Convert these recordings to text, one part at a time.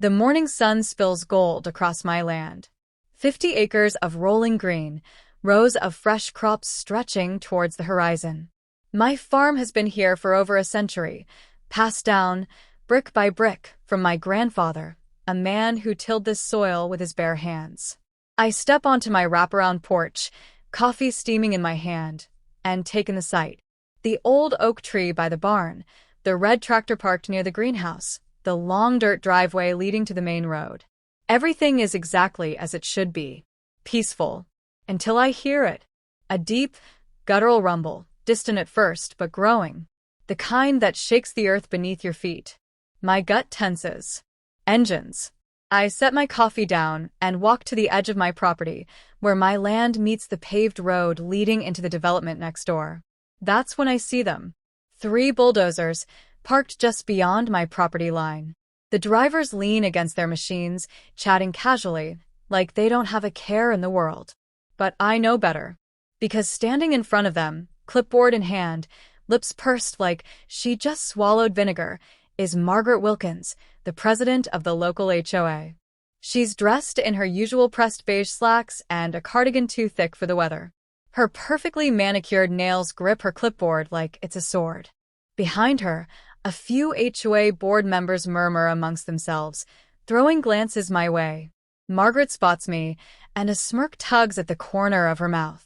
The morning sun spills gold across my land. 50 acres of rolling green, rows of fresh crops stretching towards the horizon. My farm has been here for over a century, passed down, brick by brick, from my grandfather, a man who tilled this soil with his bare hands. I step onto my wraparound porch, coffee steaming in my hand, and take in the sight. The old oak tree by the barn, the red tractor parked near the greenhouse, the long dirt driveway leading to the main road. Everything is exactly as it should be. Peaceful. Until I hear it. A deep, guttural rumble, distant at first but growing. The kind that shakes the earth beneath your feet. My gut tenses. Engines. I set my coffee down and walk to the edge of my property, where my land meets the paved road leading into the development next door. That's when I see them. 3 bulldozers, parked just beyond my property line. The drivers lean against their machines, chatting casually, like they don't have a care in the world. But I know better. Because standing in front of them, clipboard in hand, lips pursed like she just swallowed vinegar, is Margaret Wilkins, the president of the local HOA. She's dressed in her usual pressed beige slacks and a cardigan too thick for the weather. Her perfectly manicured nails grip her clipboard like it's a sword. Behind her, a few HOA board members murmur amongst themselves, throwing glances my way. Margaret spots me, and a smirk tugs at the corner of her mouth.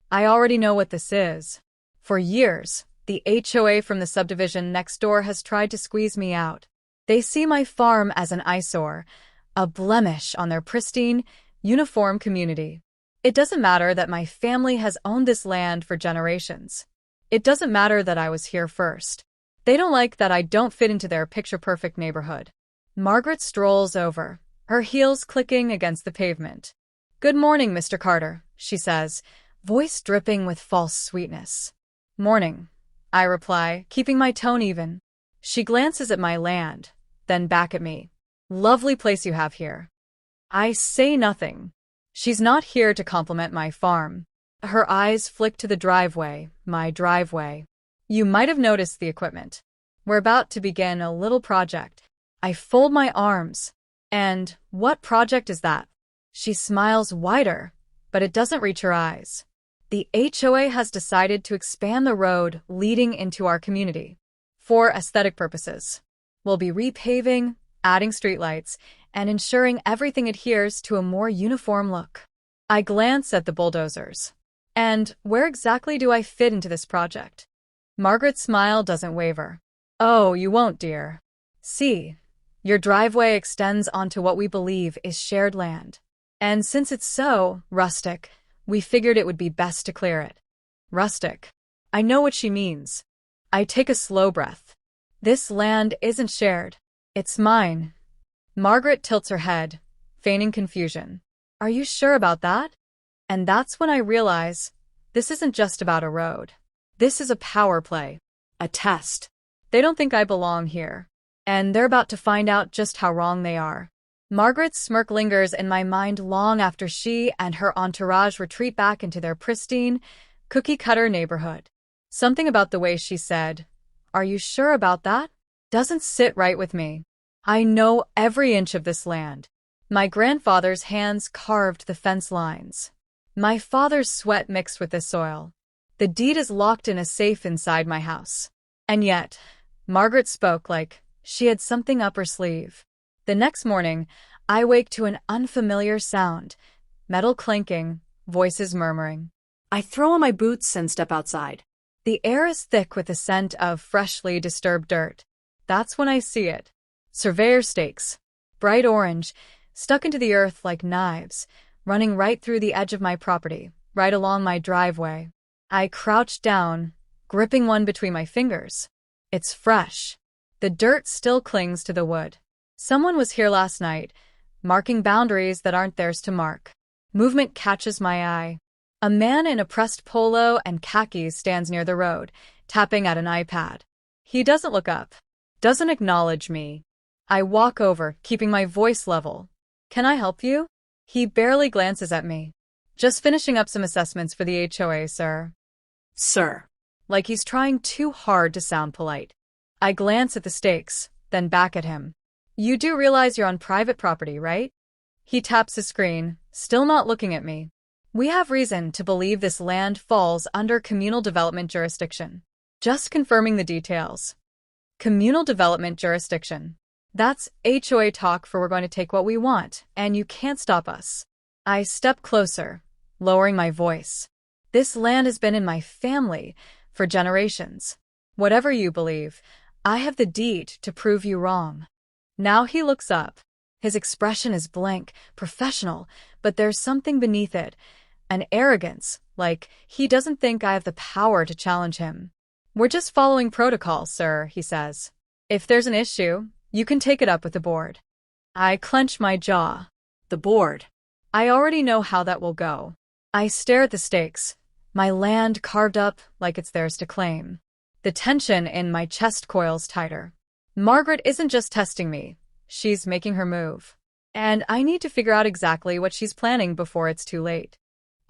I already know what this is. For years, the HOA from the subdivision next door has tried to squeeze me out. They see my farm as an eyesore, a blemish on their pristine, uniform community. It doesn't matter that my family has owned this land for generations. It doesn't matter that I was here first. They don't like that I don't fit into their picture-perfect neighborhood. Margaret strolls over, her heels clicking against the pavement. "Good morning, Mr. Carter," she says, voice dripping with false sweetness. "Morning," I reply, keeping my tone even. She glances at my land, then back at me. "Lovely place you have here." I say nothing. She's not here to compliment my farm. Her eyes flick to the driveway, my driveway. "You might have noticed the equipment. We're about to begin a little project." I fold my arms. "And what project is that?" She smiles wider, but it doesn't reach her eyes. "The HOA has decided to expand the road leading into our community. For aesthetic purposes. We'll be repaving, adding streetlights, and ensuring everything adheres to a more uniform look." I glance at the bulldozers. "And where exactly do I fit into this project?" Margaret's smile doesn't waver. "Oh, you won't, dear. See, your driveway extends onto what we believe is shared land. And since it's so rustic, we figured it would be best to clear it." Rustic. I know what she means. I take a slow breath. This land isn't shared. It's mine. Margaret tilts her head, feigning confusion. "Are you sure about that?" And that's when I realize this isn't just about a road. This is a power play. A test. They don't think I belong here. And they're about to find out just how wrong they are. Margaret's smirk lingers in my mind long after she and her entourage retreat back into their pristine, cookie-cutter neighborhood. Something about the way she said, "Are you sure about that?" doesn't sit right with me. I know every inch of this land. My grandfather's hands carved the fence lines. My father's sweat mixed with the soil. The deed is locked in a safe inside my house. And yet, Margaret spoke like she had something up her sleeve. The next morning, I wake to an unfamiliar sound, metal clinking, voices murmuring. I throw on my boots and step outside. The air is thick with the scent of freshly disturbed dirt. That's when I see it. Surveyor stakes, bright orange, stuck into the earth like knives, running right through the edge of my property, right along my driveway. I crouch down, gripping one between my fingers. It's fresh. The dirt still clings to the wood. Someone was here last night, marking boundaries that aren't theirs to mark. Movement catches my eye. A man in a pressed polo and khakis stands near the road, tapping at an iPad. He doesn't look up, doesn't acknowledge me. I walk over, keeping my voice level. "Can I help you?" He barely glances at me. "Just finishing up some assessments for the HOA, sir." "Sir." Like he's trying too hard to sound polite. I glance at the stakes, then back at him. You do realize you're on private property, right? He taps his screen, still not looking at me. We have reason to believe this land falls under communal development jurisdiction. Just confirming the details. Communal development jurisdiction. That's HOA talk for we're going to take what we want, and you can't stop us. I step closer, lowering my voice. This land has been in my family for generations. Whatever you believe, I have the deed to prove you wrong. Now he looks up. His expression is blank, professional, but there's something beneath it, an arrogance, like he doesn't think I have the power to challenge him. We're just following protocol, sir, he says. If there's an issue, you can take it up with the board. I clench my jaw. The board. I already know how that will go. I stare at the stakes, my land carved up like it's theirs to claim. The tension in my chest coils tighter. Margaret isn't just testing me. She's making her move. And I need to figure out exactly what she's planning before it's too late.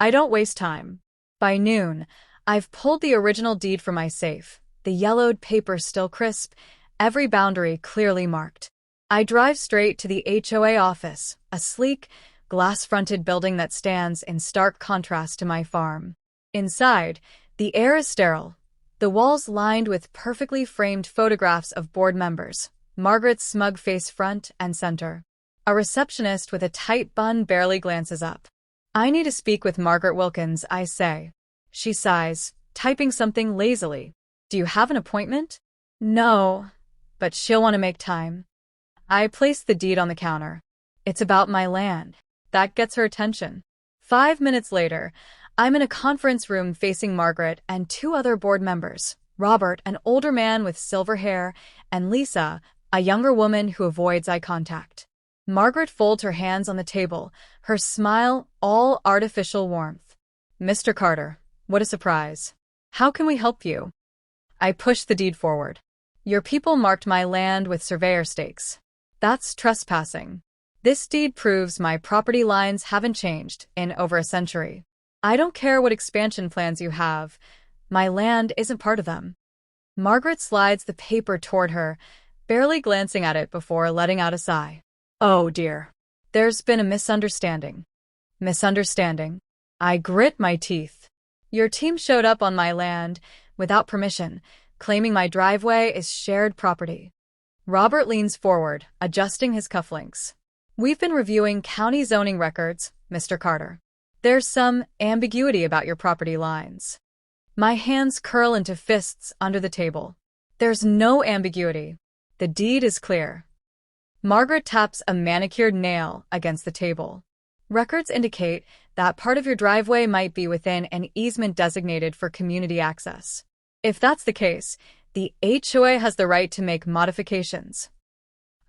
I don't waste time. By noon, I've pulled the original deed from my safe, the yellowed paper still crisp, every boundary clearly marked. I drive straight to the HOA office, a sleek, glass-fronted building that stands in stark contrast to my farm. Inside, the air is sterile, the walls lined with perfectly framed photographs of board members, Margaret's smug face front and center. A receptionist with a tight bun barely glances up. I need to speak with Margaret Wilkins, I say. She sighs, typing something lazily. Do you have an appointment? No, but she'll want to make time. I place the deed on the counter. It's about my land. That gets her attention. 5 minutes later, I'm in a conference room facing Margaret and two other board members, Robert, an older man with silver hair, and Lisa, a younger woman who avoids eye contact. Margaret folds her hands on the table, her smile all artificial warmth. Mr. Carter, what a surprise. How can we help you? I push the deed forward. Your people marked my land with surveyor stakes. That's trespassing. This deed proves my property lines haven't changed in over a century. I don't care what expansion plans you have. My land isn't part of them. Margaret slides the paper toward her, barely glancing at it before letting out a sigh. Oh dear. There's been a misunderstanding. Misunderstanding? I grit my teeth. Your team showed up on my land without permission, claiming my driveway is shared property. Robert leans forward, adjusting his cufflinks. We've been reviewing county zoning records, Mr. Carter. There's some ambiguity about your property lines. My hands curl into fists under the table. There's no ambiguity. The deed is clear. Margaret taps a manicured nail against the table. Records indicate that part of your driveway might be within an easement designated for community access. If that's the case, the HOA has the right to make modifications.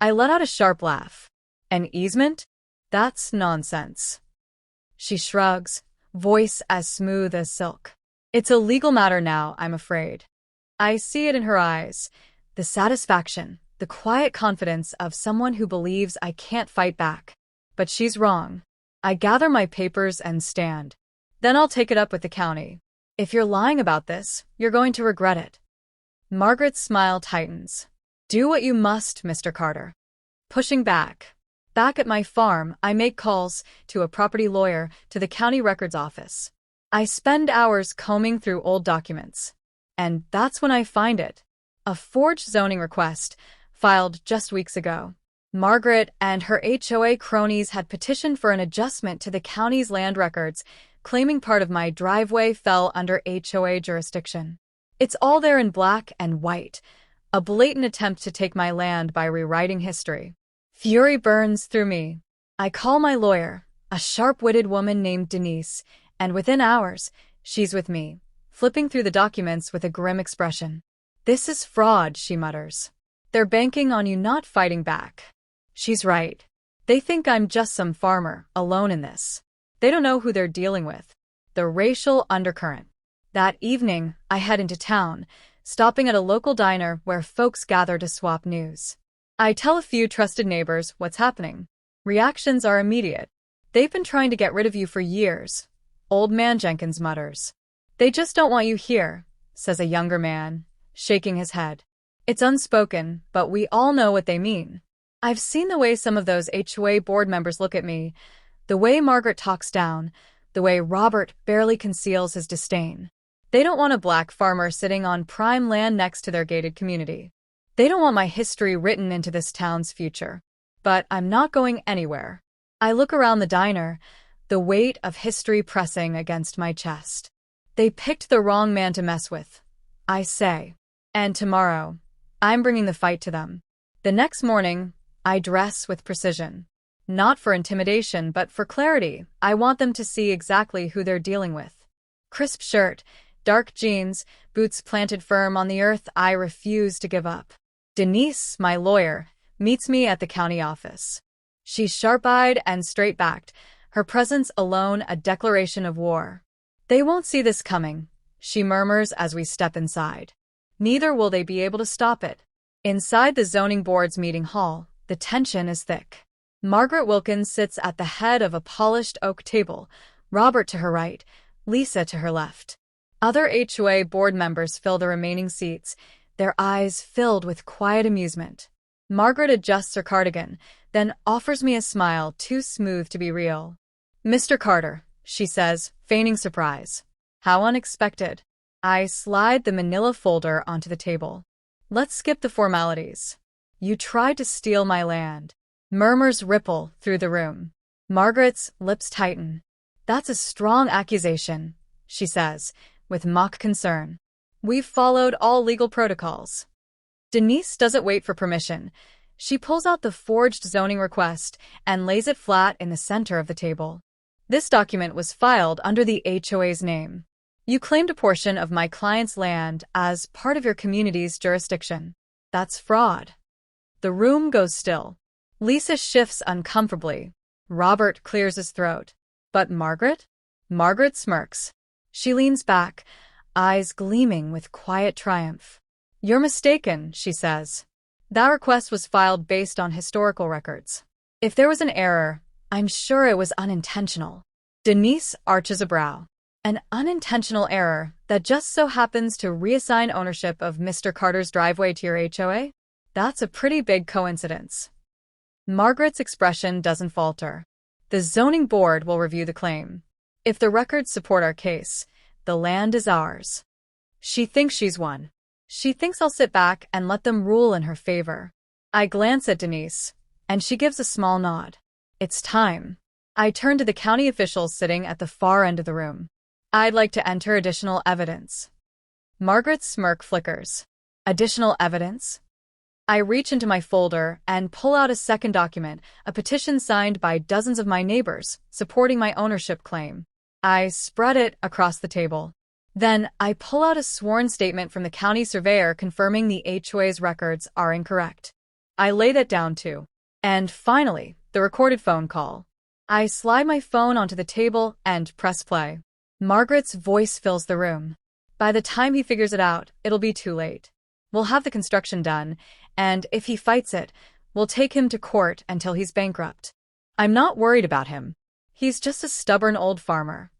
I let out a sharp laugh. An easement? That's nonsense. She shrugs, voice as smooth as silk. It's a legal matter now, I'm afraid. I see it in her eyes, the satisfaction, the quiet confidence of someone who believes I can't fight back. But she's wrong. I gather my papers and stand. Then I'll take it up with the county. If you're lying about this, you're going to regret it. Margaret's smile tightens. Do what you must, Mr. Carter. Pushing back. Back at my farm, I make calls to a property lawyer, to the county records office. I spend hours combing through old documents. And that's when I find it. A forged zoning request, filed just weeks ago. Margaret and her HOA cronies had petitioned for an adjustment to the county's land records, claiming part of my driveway fell under HOA jurisdiction. It's all there in black and white, a blatant attempt to take my land by rewriting history. Fury burns through me. I call my lawyer, a sharp-witted woman named Denise, and within hours, she's with me, flipping through the documents with a grim expression. This is fraud, she mutters. They're banking on you not fighting back. She's right. They think I'm just some farmer, alone in this. They don't know who they're dealing with. The racial undercurrent. That evening, I head into town, stopping at a local diner where folks gather to swap news. I tell a few trusted neighbors what's happening. Reactions are immediate. They've been trying to get rid of you for years, Old Man Jenkins mutters. They just don't want you here, says a younger man, shaking his head. It's unspoken, but we all know what they mean. I've seen the way some of those HOA board members look at me, the way Margaret talks down, the way Robert barely conceals his disdain. They don't want a black farmer sitting on prime land next to their gated community. They don't want my history written into this town's future. But I'm not going anywhere. I look around the diner, the weight of history pressing against my chest. They picked the wrong man to mess with, I say. And tomorrow, I'm bringing the fight to them. The next morning, I dress with precision. Not for intimidation, but for clarity. I want them to see exactly who they're dealing with. Crisp shirt, dark jeans, boots planted firm on the earth. I refuse to give up. Denise, my lawyer, meets me at the county office. She's sharp-eyed and straight-backed, her presence alone a declaration of war. They won't see this coming, she murmurs as we step inside. Neither will they be able to stop it. Inside the zoning board's meeting hall, the tension is thick. Margaret Wilkins sits at the head of a polished oak table, Robert to her right, Lisa to her left. Other HOA board members fill the remaining seats, their eyes filled with quiet amusement. Margaret adjusts her cardigan, then offers me a smile too smooth to be real. "Mr. Carter," she says, feigning surprise. "How unexpected." I slide the manila folder onto the table. "Let's skip the formalities. You tried to steal my land." Murmurs ripple through the room. Margaret's lips tighten. "That's a strong accusation," she says, with mock concern. "We've followed all legal protocols." Denise doesn't wait for permission. She pulls out the forged zoning request and lays it flat in the center of the table. "This document was filed under the HOA's name. You claimed a portion of my client's land as part of your community's jurisdiction. That's fraud." The room goes still. Lisa shifts uncomfortably. Robert clears his throat. "But Margaret?" Margaret smirks. She leans back, eyes gleaming with quiet triumph. "You're mistaken," she says. "That request was filed based on historical records. If there was an error, I'm sure it was unintentional." Denise arches a brow. "An unintentional error that just so happens to reassign ownership of Mr. Carter's driveway to your HOA? That's a pretty big coincidence." Margaret's expression doesn't falter. "The zoning board will review the claim. If the records support our case, the land is ours." She thinks she's won. She thinks I'll sit back and let them rule in her favor. I glance at Denise, and she gives a small nod. It's time. I turn to the county officials sitting at the far end of the room. "I'd like to enter additional evidence." Margaret's smirk flickers. "Additional evidence?" I reach into my folder and pull out a second document, a petition signed by dozens of my neighbors, supporting my ownership claim. I spread it across the table. Then I pull out a sworn statement from the county surveyor confirming the HOA's records are incorrect. I lay that down too. And finally, the recorded phone call. I slide my phone onto the table and press play. Margaret's voice fills the room. By the time he figures it out, it'll be too late. We'll have the construction done, and if he fights it, we'll take him to court until he's bankrupt. I'm not worried about him. He's just a stubborn old farmer.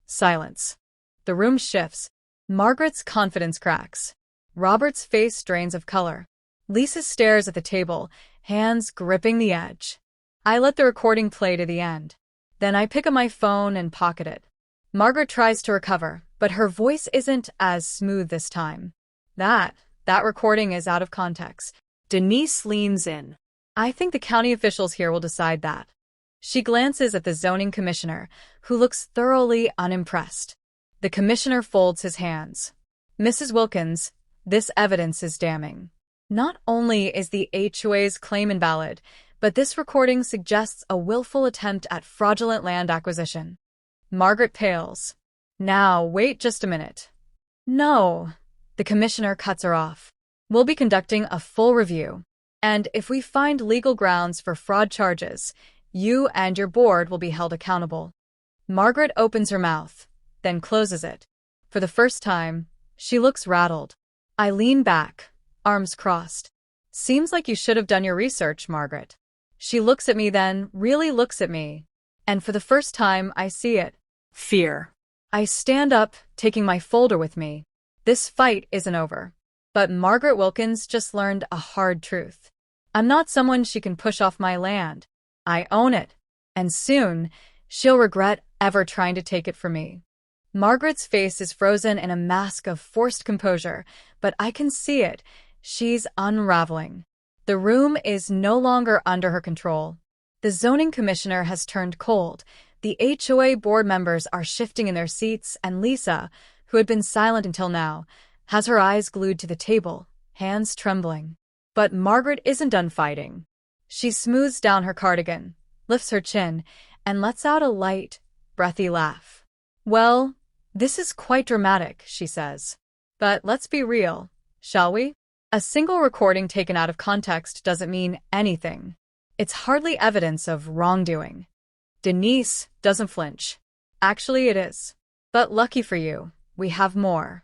Silence. The room shifts. Margaret's confidence cracks. Robert's face drains of color. Lisa stares at the table, hands gripping the edge. I let the recording play to the end. Then I pick up my phone and pocket it. Margaret tries to recover, but her voice isn't as smooth this time. That recording is out of context." Denise leans in. "I think the county officials here will decide that." She glances at the zoning commissioner, who looks thoroughly unimpressed. The commissioner folds his hands. "Mrs. Wilkins, this evidence is damning. Not only is the HOA's claim invalid, but this recording suggests a willful attempt at fraudulent land acquisition." Margaret pales. "Now, wait just a minute." "No." The commissioner cuts her off. "We'll be conducting a full review. And if we find legal grounds for fraud charges, you and your board will be held accountable." Margaret opens her mouth, then closes it. For the first time, she looks rattled. I lean back, arms crossed. "Seems like you should have done your research, Margaret." She looks at me then, really looks at me. And for the first time, I see it. Fear. I stand up, taking my folder with me. This fight isn't over. But Margaret Wilkins just learned a hard truth. I'm not someone she can push off my land. I own it. And soon, she'll regret ever trying to take it from me. Margaret's face is frozen in a mask of forced composure, but I can see it. She's unraveling. The room is no longer under her control. The zoning commissioner has turned cold. The HOA board members are shifting in their seats, and Lisa, who had been silent until now, has her eyes glued to the table, hands trembling. But Margaret isn't done fighting. She smooths down her cardigan, lifts her chin, and lets out a light, breathy laugh. Well, this is quite dramatic, she says. But let's be real, shall we? A single recording taken out of context doesn't mean anything. It's hardly evidence of wrongdoing. Denise doesn't flinch. Actually, it is. But lucky for you, we have more.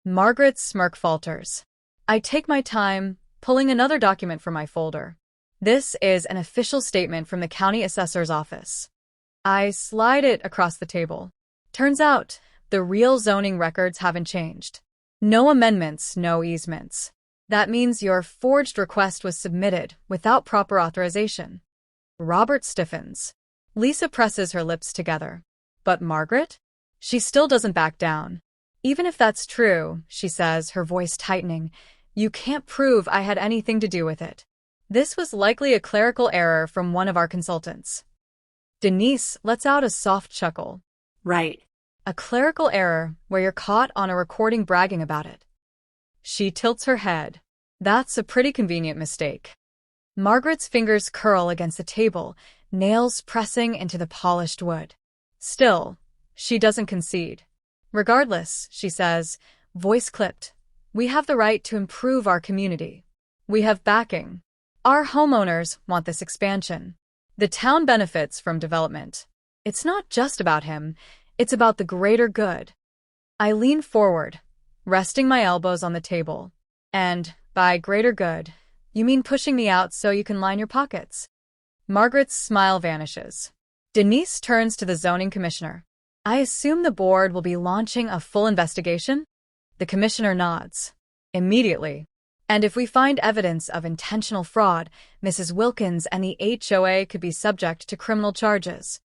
Margaret's smirk falters. I take my time, pulling another document from my folder. This is an official statement from the county assessor's office. I slide it across the table. Turns out, the real zoning records haven't changed. No amendments, no easements. That means your forged request was submitted without proper authorization. Robert stiffens. Lisa presses her lips together. But Margaret? She still doesn't back down. Even if that's true, she says, her voice tightening, you can't prove I had anything to do with it. This was likely a clerical error from one of our consultants. Denise lets out a soft chuckle. Right. A clerical error where you're caught on a recording bragging about it. She tilts her head. That's a pretty convenient mistake. Margaret's fingers curl against the table, nails pressing into the polished wood. Still, she doesn't concede. Regardless, she says, voice clipped, we have the right to improve our community. We have backing. Our homeowners want this expansion. The town benefits from development. It's not just about him, it's about the greater good. I lean forward, resting my elbows on the table. And, by greater good, you mean pushing me out so you can line your pockets? Margaret's smile vanishes. Denise turns to the zoning commissioner. I assume the board will be launching a full investigation? The commissioner nods. Immediately. And if we find evidence of intentional fraud, Mrs. Wilkins and the HOA could be subject to criminal charges.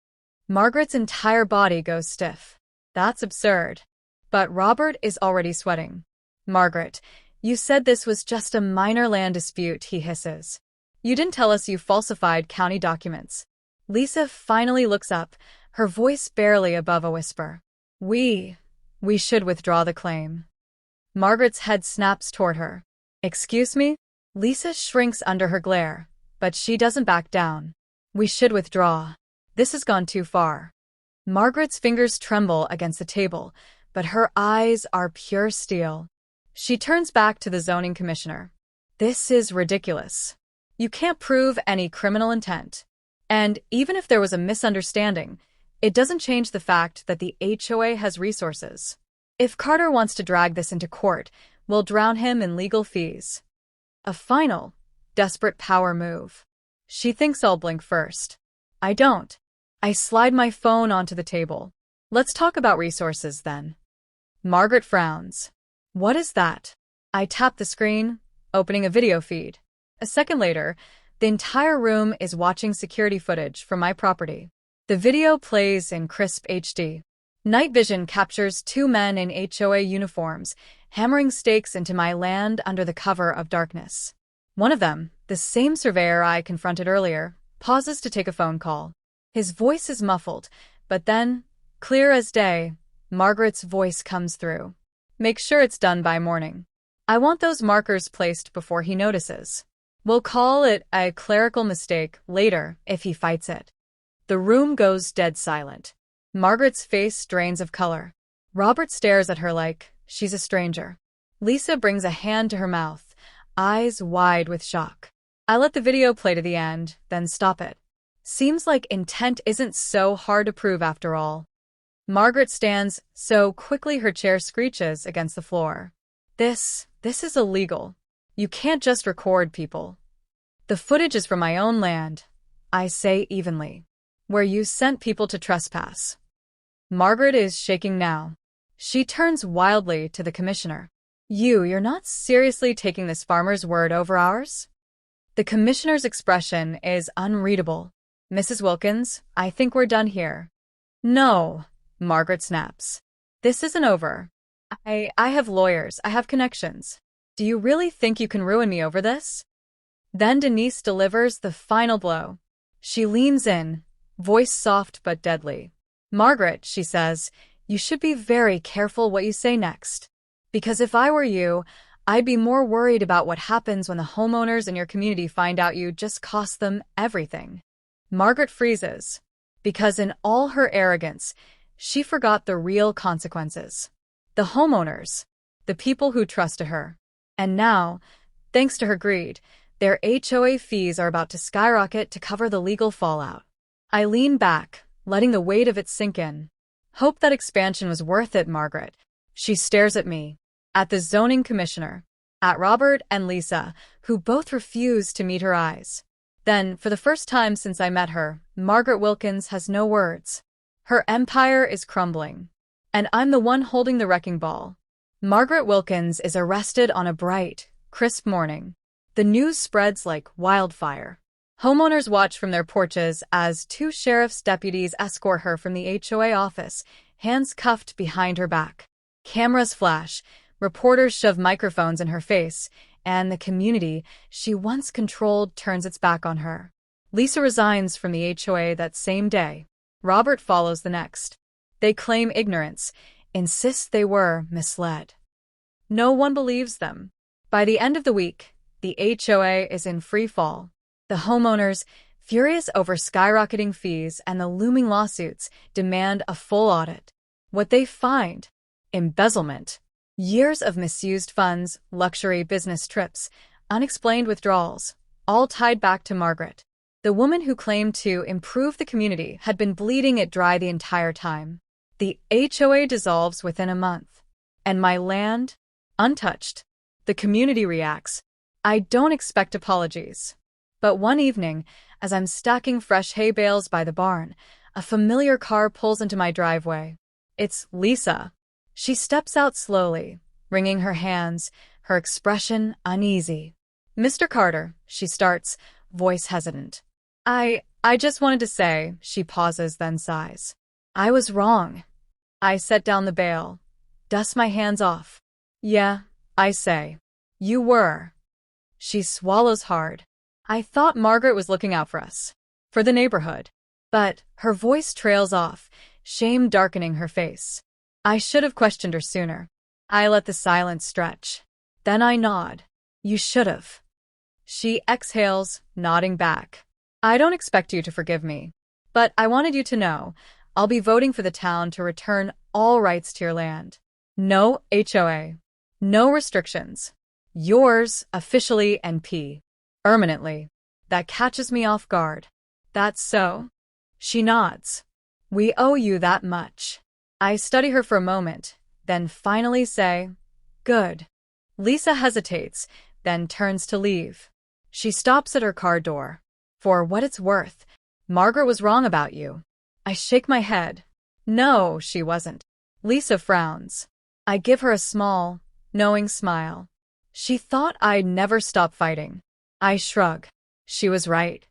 Margaret's entire body goes stiff. That's absurd. But Robert is already sweating. Margaret, you said this was just a minor land dispute, he hisses. You didn't tell us you falsified county documents. Lisa finally looks up, her voice barely above a whisper. We should withdraw the claim. Margaret's head snaps toward her. Excuse me? Lisa shrinks under her glare, but she doesn't back down. We should withdraw. This has gone too far. Margaret's fingers tremble against the table, but her eyes are pure steel. She turns back to the zoning commissioner. This is ridiculous. You can't prove any criminal intent. And even if there was a misunderstanding, it doesn't change the fact that the HOA has resources. If Carter wants to drag this into court, we'll drown him in legal fees. A final, desperate power move. She thinks I'll blink first. I don't. I slide my phone onto the table. Let's talk about resources then. Margaret frowns. What is that? I tap the screen, opening a video feed. A second later, the entire room is watching security footage from my property. The video plays in crisp HD. Night vision captures two men in HOA uniforms, hammering stakes into my land under the cover of darkness. One of them, the same surveyor I confronted earlier, pauses to take a phone call. His voice is muffled, but then, clear as day, Margaret's voice comes through. Make sure it's done by morning. I want those markers placed before he notices. We'll call it a clerical mistake later if he fights it. The room goes dead silent. Margaret's face drains of color. Robert stares at her like she's a stranger. Lisa brings a hand to her mouth, eyes wide with shock. I let the video play to the end, then stop it. Seems like intent isn't so hard to prove after all. Margaret stands so quickly her chair screeches against the floor. This is illegal. You can't just record people. The footage is from my own land, I say evenly, where you sent people to trespass. Margaret is shaking now. She turns wildly to the commissioner. You're not seriously taking this farmer's word over ours? The commissioner's expression is unreadable. Mrs. Wilkins, I think we're done here. No, Margaret snaps. This isn't over. I have lawyers, I have connections. Do you really think you can ruin me over this? Then Denise delivers the final blow. She leans in, voice soft but deadly. Margaret, she says, you should be very careful what you say next. Because if I were you, I'd be more worried about what happens when the homeowners in your community find out you just cost them everything. Margaret freezes, because in all her arrogance, she forgot the real consequences. The homeowners, the people who trusted her. And now, thanks to her greed, their HOA fees are about to skyrocket to cover the legal fallout. I lean back, letting the weight of it sink in. Hope that expansion was worth it, Margaret. She stares at me, at the zoning commissioner, at Robert and Lisa, who both refuse to meet her eyes. Then, for the first time since I met her, Margaret Wilkins has no words. Her empire is crumbling. And I'm the one holding the wrecking ball. Margaret Wilkins is arrested on a bright, crisp morning. The news spreads like wildfire. Homeowners watch from their porches as two sheriff's deputies escort her from the HOA office, hands cuffed behind her back. Cameras flash, reporters shove microphones in her face, and the community she once controlled turns its back on her. Lisa resigns from the HOA that same day. Robert follows the next. They claim ignorance, insist they were misled. No one believes them. By the end of the week, the HOA is in free fall. The homeowners, furious over skyrocketing fees and the looming lawsuits, demand a full audit. What they find: embezzlement, years of misused funds, luxury business trips, unexplained withdrawals, all tied back to Margaret. The woman who claimed to improve the community had been bleeding it dry the entire time. The HOA dissolves within a month. And my land? Untouched. The community reacts. I don't expect apologies. But one evening, as I'm stacking fresh hay bales by the barn, a familiar car pulls into my driveway. It's Lisa. She steps out slowly, wringing her hands, her expression uneasy. Mr. Carter, she starts, voice hesitant. I just wanted to say, she pauses, then sighs. I was wrong. I set down the bale, dust my hands off. Yeah, I say. You were. She swallows hard. I thought Margaret was looking out for us, for the neighborhood. But her voice trails off, shame darkening her face. I should have questioned her sooner. I let the silence stretch. Then I nod. You should have. She exhales, nodding back. I don't expect you to forgive me. But I wanted you to know, I'll be voting for the town to return all rights to your land. No HOA. No restrictions. Yours, officially and permanently. That catches me off guard. That's so? She nods. We owe you that much. I study her for a moment, then finally say, good. Lisa hesitates, then turns to leave. She stops at her car door. For what it's worth, Margaret was wrong about you. I shake my head. No, she wasn't. Lisa frowns. I give her a small, knowing smile. She thought I'd never stop fighting. I shrug. She was right.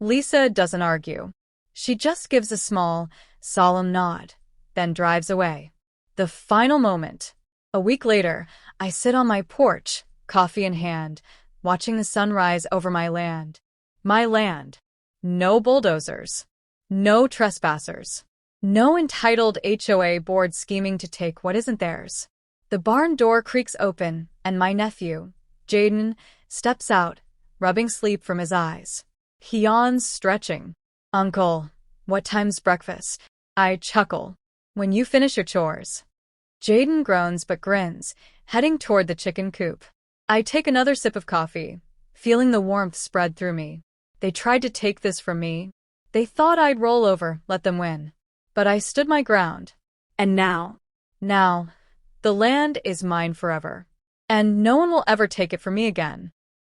Lisa doesn't argue. She just gives a small, solemn nod, then drives away. The final moment. A week later, I sit on my porch, coffee in hand, watching the sun rise over my land. My land. No bulldozers. No trespassers. No entitled HOA board scheming to take what isn't theirs. The barn door creaks open, and my nephew, Jaden, steps out, rubbing sleep from his eyes. He yawns, stretching. Uncle, what time's breakfast? I chuckle. When you finish your chores. Jaden groans but grins, heading toward the chicken coop. I take another sip of coffee, feeling the warmth spread through me. They tried to take this from me. They thought I'd roll over, let them win. But I stood my ground. And now, the land is mine forever. And no one will ever take it from me again.